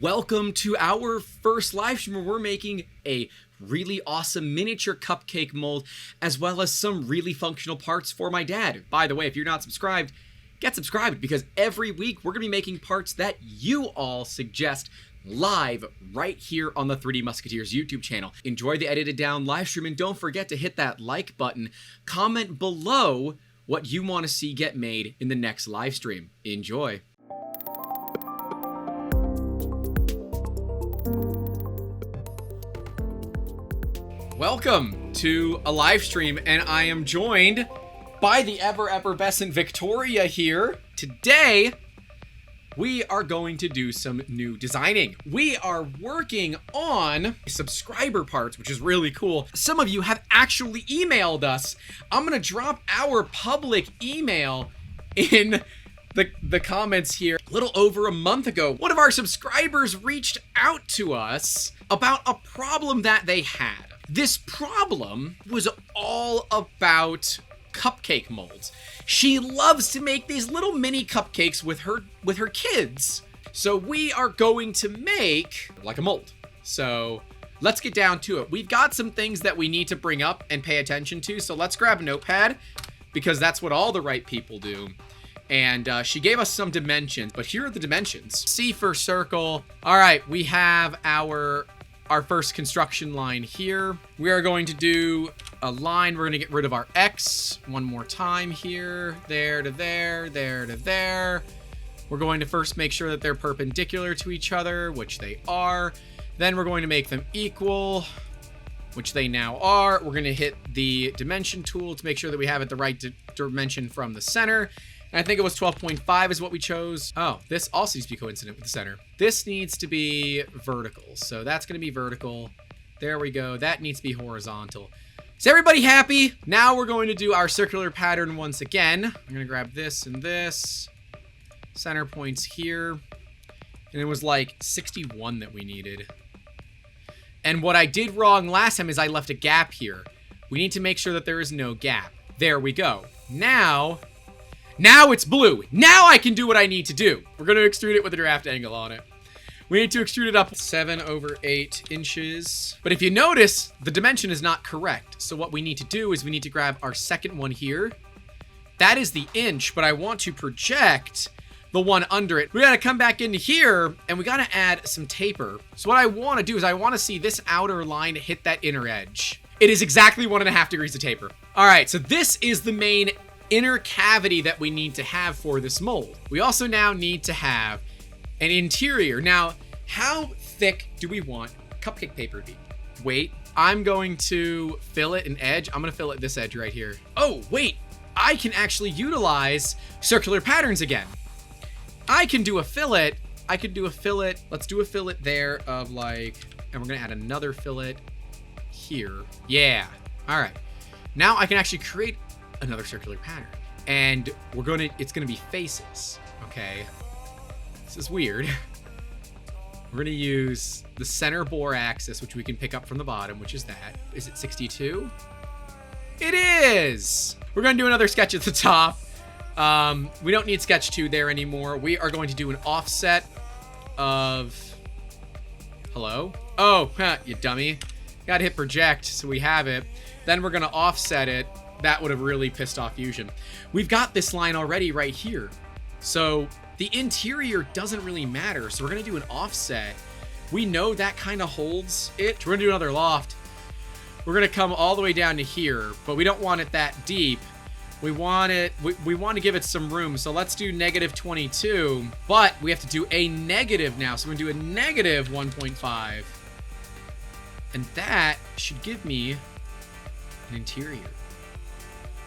Welcome to our first live stream where we're making a really awesome miniature cupcake mold, as well as some really functional parts for my dad. By the way, if you're not subscribed, get subscribed, because every week we're going to be making parts that you all suggest live right here on the 3D Musketeers YouTube channel. Enjoy the edited down live stream, and don't forget to hit that like button. Comment below what you want to see get made in the next live stream. Enjoy. Welcome to a live stream, and I am joined by the ever-effervescent Victoria here. Today, we are going to do some new designing. We are working on subscriber parts, which is really cool. Some of you have actually emailed us. I'm gonna drop our public email in the comments here. A little over a month ago, one of our subscribers reached out to us about a problem that they had. This problem was all about cupcake molds. She loves to make these little mini cupcakes with her kids. So we are going to make like a mold. So let's get down to it. We've got some things that we need to bring up and pay attention to. So let's grab a notepad, because that's what all the right people do. And she gave us some dimensions, but here are the dimensions. C for circle. All right, we have our first construction line here. We are going to do a line. We're gonna get rid of our X one more time here. There to there, there to there. We're going to first make sure that they're perpendicular to each other, which they are. Then we're going to make them equal, which they now are. We're gonna hit the dimension tool to make sure that we have it the right dimension from the center. And I think it was 12.5 is what we chose. Oh, this also needs to be coincident with the center. This needs to be vertical. So that's gonna be vertical. There we go. That needs to be horizontal. Is everybody happy? Now we're going to do our circular pattern once again. I'm gonna grab this and this. Center points here. And it was like 61 that we needed. And what I did wrong last time is I left a gap here. We need to make sure that there is no gap. There we go. Now it's blue. Now I can do what I need to do. We're going to extrude it with a draft angle on it. We need to extrude it up 7/8 inches. But if you notice, the dimension is not correct. So what we need to do is we need to grab our second one here. That is the inch, but I want to project the one under it. We got to come back into here, and we got to add some taper. So what I want to do is I want to see this outer line hit that inner edge. It is exactly 1.5 degrees of taper. All right, so this is the main inner cavity that we need to have for this mold. We also now need to have an interior. Now, how thick do we want cupcake paper to be? Wait, I'm going to fillet an edge. I'm gonna fillet this edge right here. Oh, wait, I can actually utilize circular patterns again. I can do a fillet. Let's do a fillet there of like, and we're gonna add another fillet here. Yeah, all right. Now I can actually create another circular pattern, and it's gonna be faces. Okay, this is weird. We're gonna use the center bore axis, which we can pick up from the bottom, which is that. Is it 62? It is. We're gonna do another sketch at the top. We don't need sketch 2 there anymore. We are going to do an offset of, hello? Oh, you dummy. Gotta hit project so we have it. Then we're gonna offset it. That would have really pissed off Fusion. We've got this line already right here. So the interior doesn't really matter. So we're gonna do an offset. We know that kind of holds it. We're gonna do another loft. We're gonna come all the way down to here, but we don't want it that deep. We want to give it some room. So let's do -22, but we have to do a negative now. So we're gonna do a -1.5. And that should give me an interior.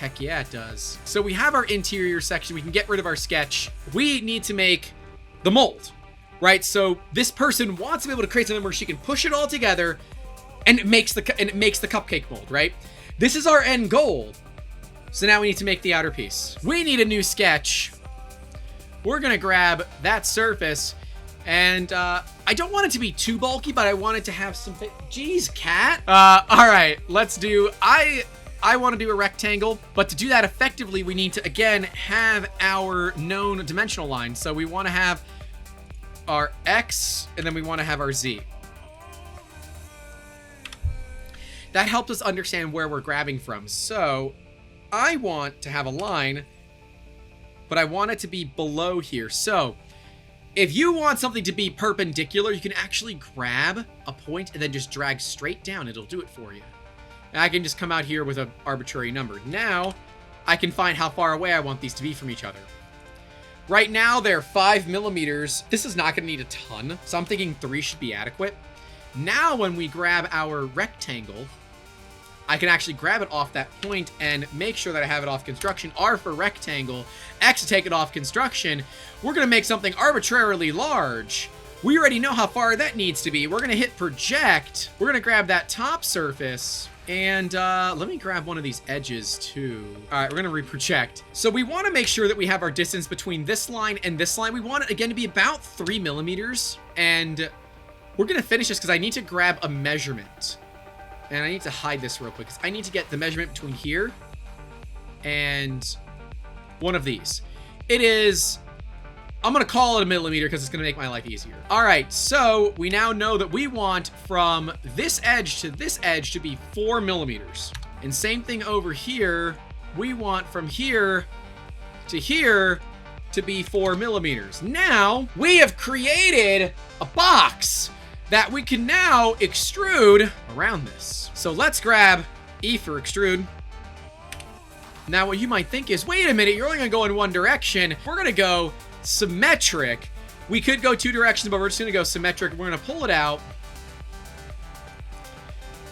Heck yeah, it does. So we have our interior section. We can get rid of our sketch. We need to make the mold, right? So this person wants to be able to create something where she can push it all together, and it makes the cupcake mold, right? This is our end goal. So now we need to make the outer piece. We need a new sketch. We're gonna grab that surface, and I don't want it to be too bulky, but I want it to have some. Jeez, cat. All right, let's do. I want to do a rectangle, but to do that effectively, we need to, again, have our known dimensional line. So we want to have our X, and then we want to have our Z. That helps us understand where we're grabbing from. So I want to have a line, but I want it to be below here. So if you want something to be perpendicular, you can actually grab a point and then just drag straight down. It'll do it for you. And I can just come out here with an arbitrary number. Now I can find how far away I want these to be from each other. Right now they're 5 millimeters. This is not going to need a ton, so I'm thinking 3 should be adequate. Now when we grab our rectangle, I can actually grab it off that point and make sure that I have it off construction. R for rectangle, X to take it off construction. We're going to make something arbitrarily large. We already know how far that needs to be. We're going to hit project. We're going to grab that top surface. And let me grab one of these edges too. All right, we're going to reproject. So we want to make sure that we have our distance between this line and this line. We want it, again, to be about 3 millimeters. And we're going to finish this because I need to grab a measurement. And I need to hide this real quick because I need to get the measurement between here and one of these. It is, I'm going to call it a millimeter because it's going to make my life easier. All right, so we now know that we want from this edge to this edge to be 4 millimeters. And same thing over here. We want from here to be 4 millimeters. Now we have created a box that we can now extrude around this. So let's grab E for extrude. Now what you might think is, wait a minute, you're only gonna go in one direction. We're gonna go symmetric. We could go 2 directions, but we're just gonna go symmetric. We're gonna pull it out.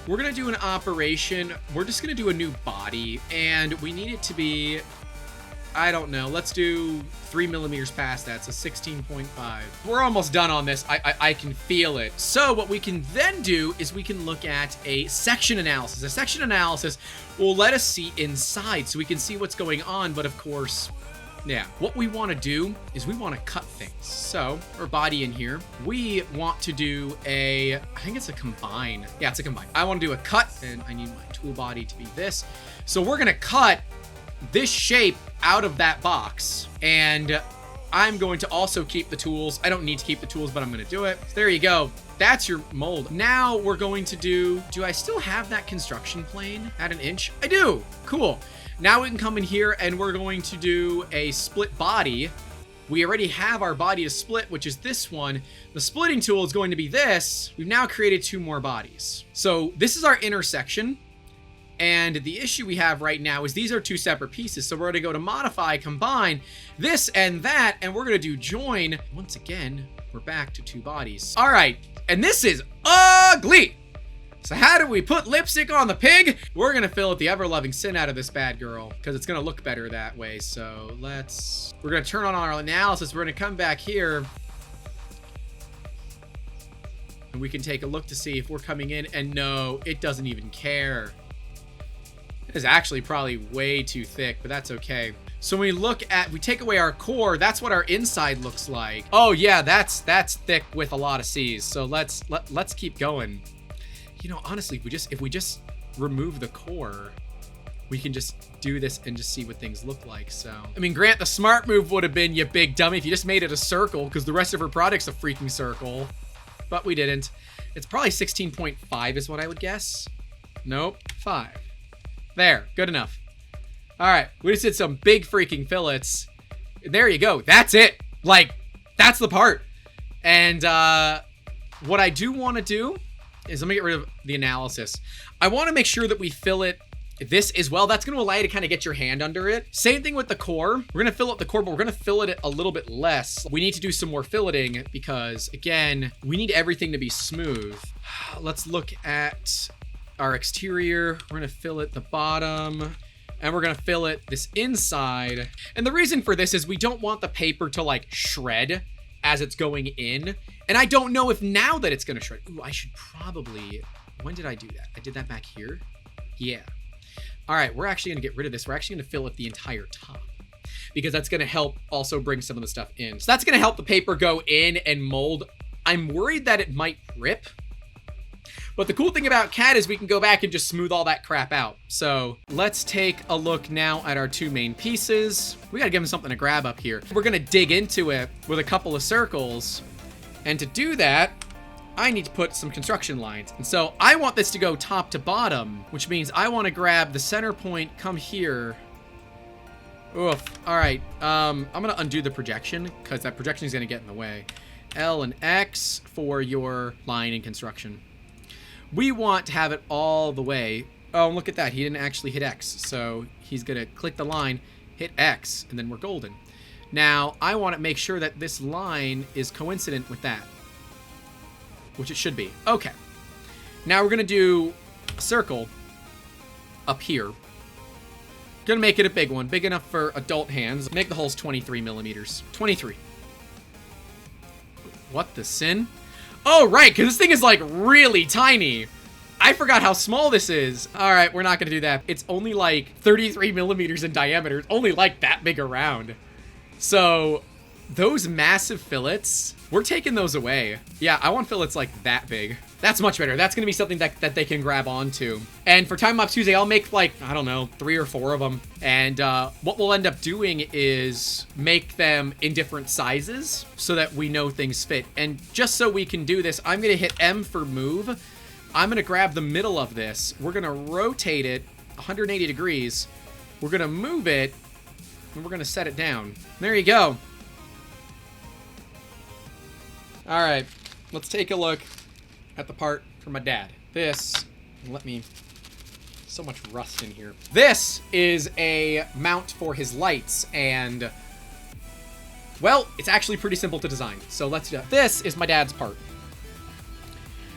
We're gonna do an operation. We're just gonna do a new body, and we need it to be, I don't know, let's do 3 millimeters past that, so 16.5. We're almost done on this. I can feel it. So what we can then do is we can look at a section analysis. A section analysis will let us see inside, so we can see what's going on, but of course, yeah, what we want to do is we want to cut things. So our body in here, we want to do I think it's a combine. Yeah, it's a combine. I want to do a cut, and I need my tool body to be this. So we're going to cut this shape out of that box, and I'm going to also keep the tools. I don't need to keep the tools, but I'm going to do it. So there you go. That's your mold. Now we're going to do I still have that construction plane at 1 inch? I do. Cool. Now we can come in here and we're going to do a split body. We already have our body to split, which is this one. The splitting tool is going to be this. We've now created 2 more bodies. So this is our intersection. And the issue we have right now is these are 2 separate pieces. So we're going to go to modify, combine this and that, and we're going to do join. Once again, we're back to 2 bodies. All right. And this is ugly. So how do we put lipstick on the pig? We're going to fill the ever-loving sin out of this bad girl because it's going to look better that way. So we're going to turn on our analysis. We're going to come back here. And we can take a look to see if we're coming in. And no, it doesn't even care. It is actually probably way too thick, but that's okay. So when we take away our core, that's what our inside looks like. Oh yeah, that's thick with a lot of C's. So let's keep going. You know, honestly, if we just remove the core, we can just do this and just see what things look like. So, I mean, Grant, the smart move would have been, you big dummy, if you just made it a circle, because the rest of her product's a freaking circle. But we didn't. It's probably 16.5 is what I would guess. Nope, 5. There, good enough. All right, we just did some big freaking fillets. There you go. That's it. Like, that's the part. And what I do want to do is let me get rid of the analysis. I want to make sure that we fill it this as well. That's going to allow you to kind of get your hand under it. Same thing with the core. We're going to fill up the core, but we're going to fill it a little bit less. We need to do some more filleting because, again, we need everything to be smooth. Let's look at our exterior. We're going to fill it the bottom, and we're going to fill it this inside. And the reason for this is we don't want the paper to like shred as it's going in. And I don't know if now that it's going to shred. Ooh, I should probably, when did I do that? I did that back here. Yeah. All right, we're actually going to get rid of this. We're actually going to fill it the entire top because that's going to help also bring some of the stuff in. So that's going to help the paper go in and mold. I'm worried that it might rip. But the cool thing about CAD is we can go back and just smooth all that crap out. So let's take a look now at our 2 main pieces. We got to give them something to grab up here. We're going to dig into it with a couple of circles. And to do that, I need to put some construction lines. And so I want this to go top to bottom, which means I want to grab the center point, come here. Oof. All right. I'm going to undo the projection because that projection is going to get in the way. L and X for your line and construction. We want to have it all the way. Oh, look at that. He didn't actually hit X. So he's going to click the line, hit X, and then we're golden. Now, I want to make sure that this line is coincident with that, which it should be. Okay. Now we're going to do a circle up here. Gonna make it a big one, big enough for adult hands. Make the holes 23 millimeters. 23. What the sin? Oh, right, because this thing is like really tiny. I forgot how small this is. All right, we're not gonna do that. It's only like 33 millimeters in diameter. It's only like that big around. So those massive fillets, we're taking those away. Yeah, I want fillets like that big. That's much better. That's going to be something that they can grab onto. And for Time Lapse Tuesday, I'll make like, I don't know, 3 or 4 of them. And what we'll end up doing is make them in different sizes so that we know things fit. And just so we can do this, I'm going to hit M for move. I'm going to grab the middle of this. We're going to rotate it 180 degrees. We're going to move it, and we're going to set it down. There you go. All right, let's take a look at the part for my dad. This, let me, so much rust in here. This is a mount for his lights, and, well, it's actually pretty simple to design. So let's do that. This is my dad's part.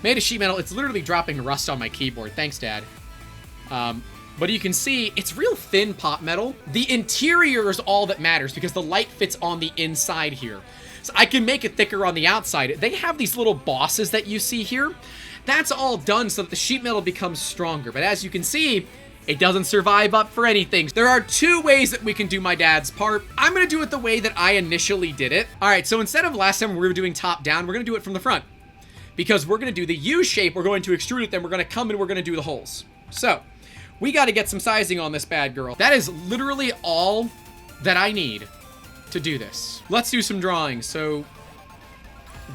Made of sheet metal. It's literally dropping rust on my keyboard. Thanks, Dad. But you can see it's real thin pot metal. The interior is all that matters because the light fits on the inside here. So I can make it thicker on the outside. They have these little bosses that you see here. That's all done so that the sheet metal becomes stronger. But as you can see, it doesn't survive up for anything. There are 2 ways that we can do my dad's part. I'm gonna do it the way that I initially did it. All right, so instead of last time we were doing top down, we're gonna do it from the front. Because we're gonna do the U shape, we're going to extrude it, then we're gonna come and we're gonna do the holes. So, we gotta get some sizing on this bad girl. That is literally all that I need to do this. Let's do some drawing. So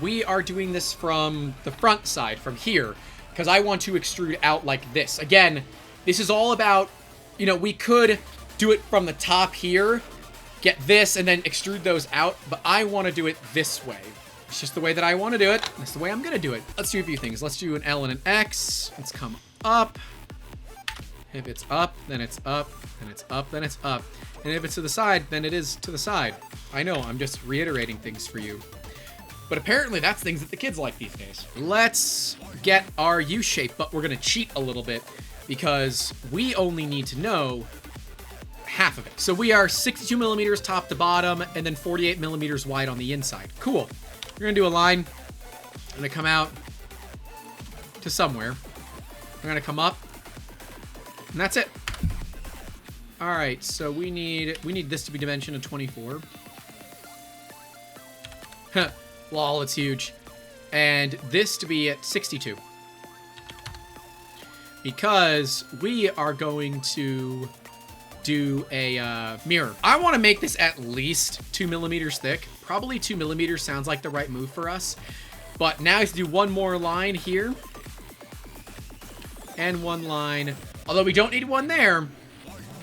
we are doing this from the front side, from here, because I want to extrude out like this. Again, this is all about, you know, we could do it from the top here, get this, and then extrude those out, but I want to do it this way. It's just the way that I want to do it. That's the way I'm going to do it. Let's do a few things. Let's do an L and an X. Let's come up. If it's up, then it's up, then it's up, then it's up. And if it's to the side, then it is to the side. I know, I'm just reiterating things for you. But apparently that's things that the kids like these days. Let's get our U shape, but we're gonna cheat a little bit because we only need to know half of it. So we are 62 millimeters top to bottom and then 48 millimeters wide on the inside. Cool. We're gonna do a line. I'm gonna come out to somewhere. We're gonna come up. And that's it. All right, so we need this to be dimension of 24. Lol, it's huge. And this to be at 62. Because we are going to do a mirror. I want to make this at least 2 millimeters thick. Probably 2 millimeters sounds like the right move for us. But now I have to do one more line here. And one line. Although we don't need one there.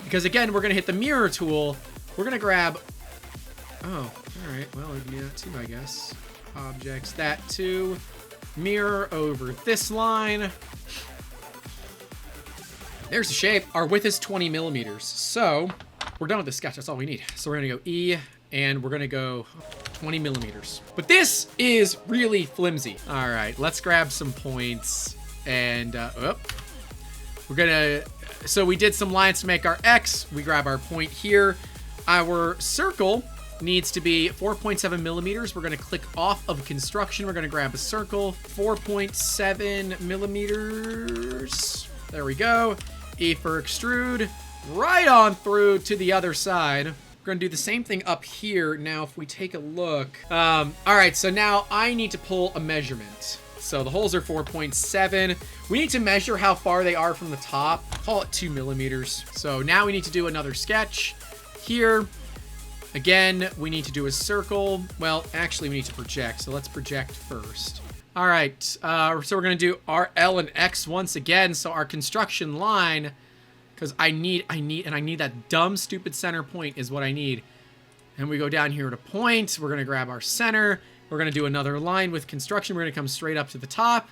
Because again, we're going to hit the mirror tool. We're going to grab... Oh, alright. Well, we can do that too, I guess. Objects, that too. Mirror over this line. There's the shape. Our width is 20 millimeters. So, we're done with the sketch. That's all we need. So we're going to go E, and we're going to go 20 millimeters. But this is really flimsy. Alright, let's grab some points. And, we're going to... So we did some lines to make our X. We grab our point here. Our circle needs to be 4.7 millimeters. We're going to click off of construction. We're going to grab a circle. 4.7 millimeters. There we go. E for extrude. Right on through to the other side. We're going to do the same thing up here. Now, if we take a look. All right, so now I need to pull a measurement. So the holes are 4.7. We need to measure how far they are from the top. Call it 2 millimeters. So now we need to do another sketch here. Again, we need to do a circle. Well, actually, we need to project. So let's project first. All right. So we're going to do our L and X once again. So our construction line, because I need that dumb, stupid center point is what I need. And we go down here to point. We're going to grab our center. We're going to do another line with construction. We're going to come straight up to the top.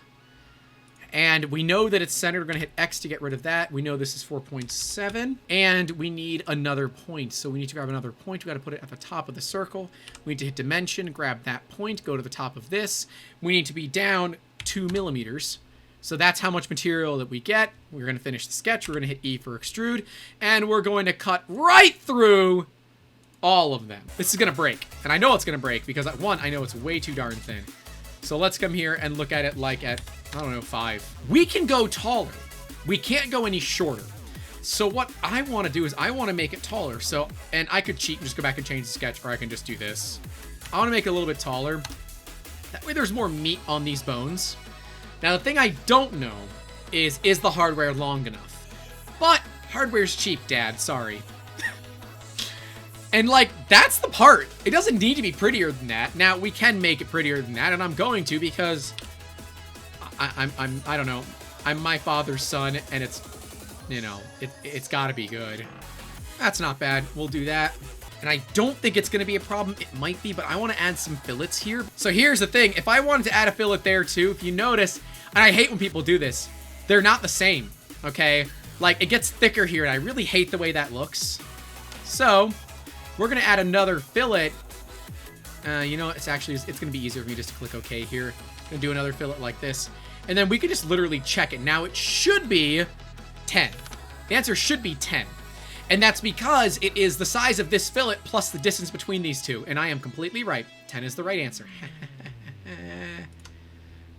And we know that it's centered. We're going to hit X to get rid of that. We know this is 4.7. And we need another point. So we need to grab another point. We got to put it at the top of the circle. We need to hit dimension, grab that point, go to the top of this. We need to be down 2 millimeters. So that's how much material that we get. We're going to finish the sketch. We're going to hit E for extrude. And we're going to cut right through all of them. This is going to break. And I know it's going to break because, one, I know it's way too darn thin. So let's come here and look at it like at, I don't know, 5. We can go taller. We can't go any shorter. So what I want to do is I want to make it taller. So, and I could cheat and just go back and change the sketch, or I can just do this. I want to make it a little bit taller. That way there's more meat on these bones. Now, the thing I don't know is the hardware long enough? But hardware's cheap, Dad. Sorry. And, like, that's the part. It doesn't need to be prettier than that. Now, we can make it prettier than that, and I'm going to because I don't know. I'm my father's son, and it's, you know, it's got to be good. That's not bad. We'll do that. And I don't think it's going to be a problem. It might be, but I want to add some fillets here. So here's the thing. If I wanted to add a fillet there, too, if you notice, and I hate when people do this, they're not the same, okay? Like, it gets thicker here, and I really hate the way that looks. So we're going to add another fillet. You know, it's going to be easier for me just to click OK here. I'm going to do another fillet like this. And then we can just literally check it. Now, it should be 10. The answer should be 10. And that's because it is the size of this fillet plus the distance between these two. And I am completely right. 10 is the right answer.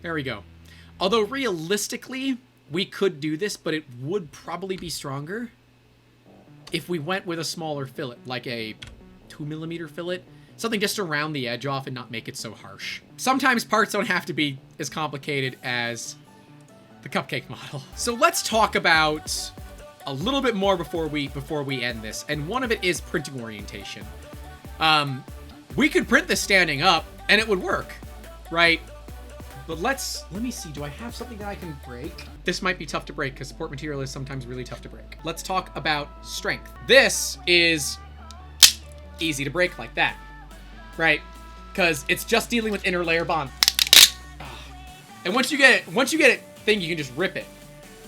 There we go. Although, realistically, we could do this, but it would probably be stronger if we went with a smaller fillet, like a 2mm fillet. Something just to round the edge off and not make it so harsh. Sometimes parts don't have to be as complicated as the cupcake model. So let's talk about a little bit more before we end this. And one of it is printing orientation. We could print this standing up and it would work, right? But let me see, do I have something that I can break? This might be tough to break because support material is sometimes really tough to break. Let's talk about strength. This is easy to break like that, right? Because it's just dealing with inner layer bond. And once you get it thing, you can just rip it.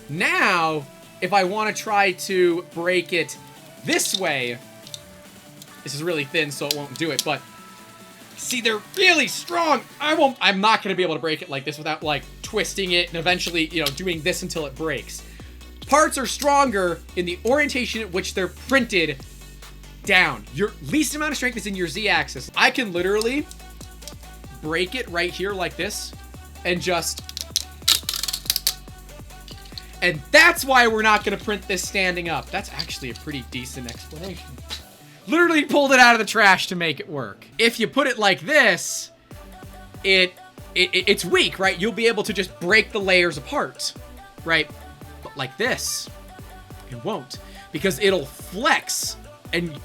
Now, if I want to try to break it this way, this is really thin, so it won't do it, but see, they're really strong. I'm not going to be able to break it like this without, like, twisting it and eventually, you know, doing this until it breaks. Parts are stronger in the orientation at which they're printed down. Your least amount of strength is in your Z-axis. I can literally break it right here like this and just... And that's why we're not going to print this standing up. That's actually a pretty decent explanation. Literally pulled it out of the trash to make it work. If you put it like this, it's weak, right? You'll be able to just break the layers apart, right? But like this, it won't, because it'll flex, and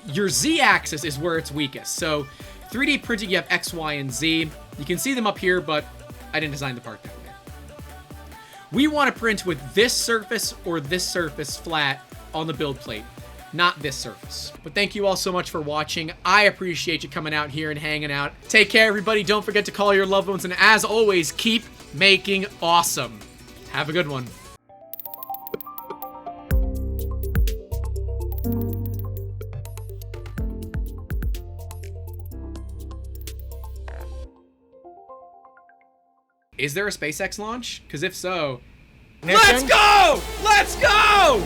your Z-axis is where it's weakest. So 3D printing, you have X, Y, and Z. You can see them up here, but I didn't design the part that way. We want to print with this surface or this surface flat on the build plate, not this surface. But thank you all so much for watching. I appreciate you coming out here and hanging out. Take care, everybody. Don't forget to call your loved ones. And as always, keep making awesome. Have a good one. Is there a SpaceX launch? Because if so, let's go! Let's go!